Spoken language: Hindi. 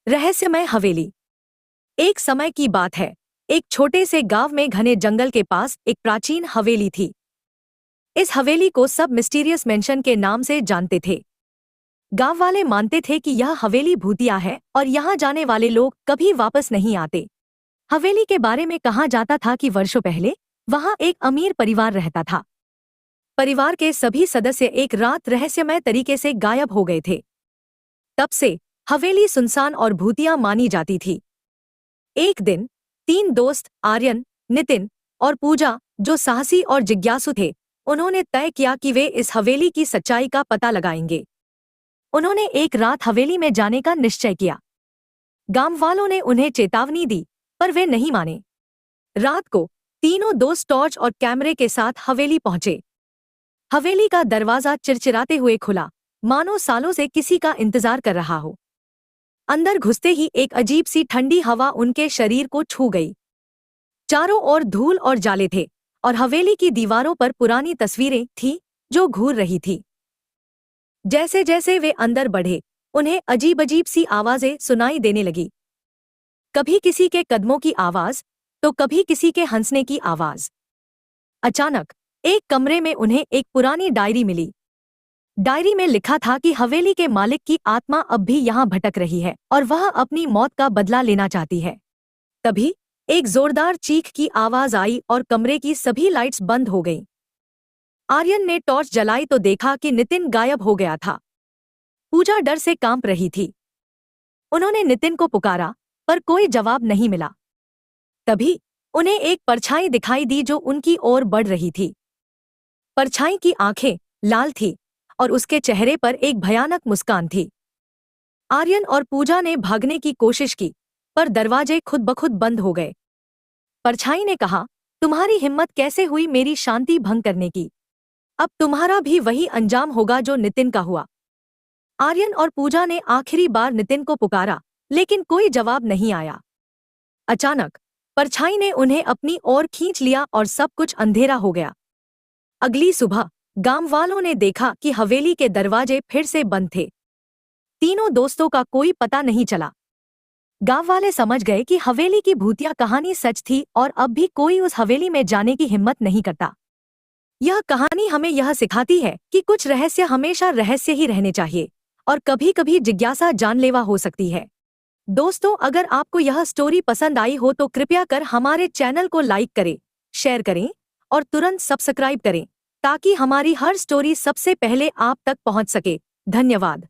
रहस्यमय हवेली। एक समय की बात है। एक छोटे से गांव में घने जंगल के पास एक प्राचीन हवेली थी। इस हवेली को सब मिस्टीरियस मेंशन के नाम से जानते थे। गांव वाले मानते थे कि यह हवेली भूतिया है और यहाँ जाने वाले लोग कभी वापस नहीं आते। हवेली के बारे में कहा जाता था कि वर्षों पहले वहाँ एक अमीर परिवार रहता था। परिवार के सभी सदस्य एक रात रहस्यमय तरीके से गायब हो गए थे। तब से हवेली सुनसान और भूतिया मानी जाती थी। एक दिन तीन दोस्त आर्यन, नितिन और पूजा, जो साहसी और जिज्ञासु थे, उन्होंने तय किया कि वे इस हवेली की सच्चाई का पता लगाएंगे। उन्होंने एक रात हवेली में जाने का निश्चय किया। गांव वालों ने उन्हें चेतावनी दी, पर वे नहीं माने। रात को तीनों दोस्त टॉर्च और कैमरे के साथ हवेली पहुंचे। हवेली का दरवाजा चिरचिराते हुए खुला, मानो सालों से किसी का इंतजार कर रहा हो। अंदर घुसते ही एक अजीब सी ठंडी हवा उनके शरीर को छू गई। चारों ओर धूल और जाले थे और हवेली की दीवारों पर पुरानी तस्वीरें थीं जो घूर रही थी। जैसे जैसे वे अंदर बढ़े, उन्हें अजीब अजीब सी आवाजें सुनाई देने लगी। कभी किसी के कदमों की आवाज, तो कभी किसी के हंसने की आवाज। अचानक एक कमरे में उन्हें एक पुरानी डायरी मिली। डायरी में लिखा था कि हवेली के मालिक की आत्मा अब भी यहाँ भटक रही है और वह अपनी मौत का बदला लेना चाहती है। तभी एक जोरदार चीख की आवाज आई और कमरे की सभी लाइट्स बंद हो गईं। आर्यन ने टॉर्च जलाई तो देखा कि नितिन गायब हो गया था। पूजा डर से कांप रही थी। उन्होंने नितिन को पुकारा, पर कोई जवाब नहीं मिला। तभी उन्हें एक परछाई दिखाई दी जो उनकी ओर बढ़ रही थी। परछाई की आंखें लाल थी और उसके चेहरे पर एक भयानक मुस्कान थी। आर्यन और पूजा ने भागने की कोशिश की, पर दरवाजे खुद ब खुद बंद हो गए। परछाई ने कहा, तुम्हारी हिम्मत कैसे हुई मेरी शांति भंग करने की? अब तुम्हारा भी वही अंजाम होगा जो नितिन का हुआ। आर्यन और पूजा ने आखिरी बार नितिन को पुकारा, लेकिन कोई जवाब नहीं आया। अचानक परछाई ने उन्हें अपनी ओर खींच लिया और सब कुछ अंधेरा हो गया। अगली सुबह गांव वालों ने देखा कि हवेली के दरवाजे फिर से बंद थे। तीनों दोस्तों का कोई पता नहीं चला। गांव वाले समझ गए कि हवेली की भूतिया कहानी सच थी और अब भी कोई उस हवेली में जाने की हिम्मत नहीं करता। यह कहानी हमें यह सिखाती है कि कुछ रहस्य हमेशा रहस्य ही रहने चाहिए और कभी-कभी जिज्ञासा जानलेवा हो सकती है। दोस्तों, अगर आपको यह स्टोरी पसंद आई हो तो कृपया कर हमारे चैनल को लाइक करें, शेयर करें और तुरंत सब्सक्राइब करें ताकि हमारी हर स्टोरी सबसे पहले आप तक पहुंच सके। धन्यवाद।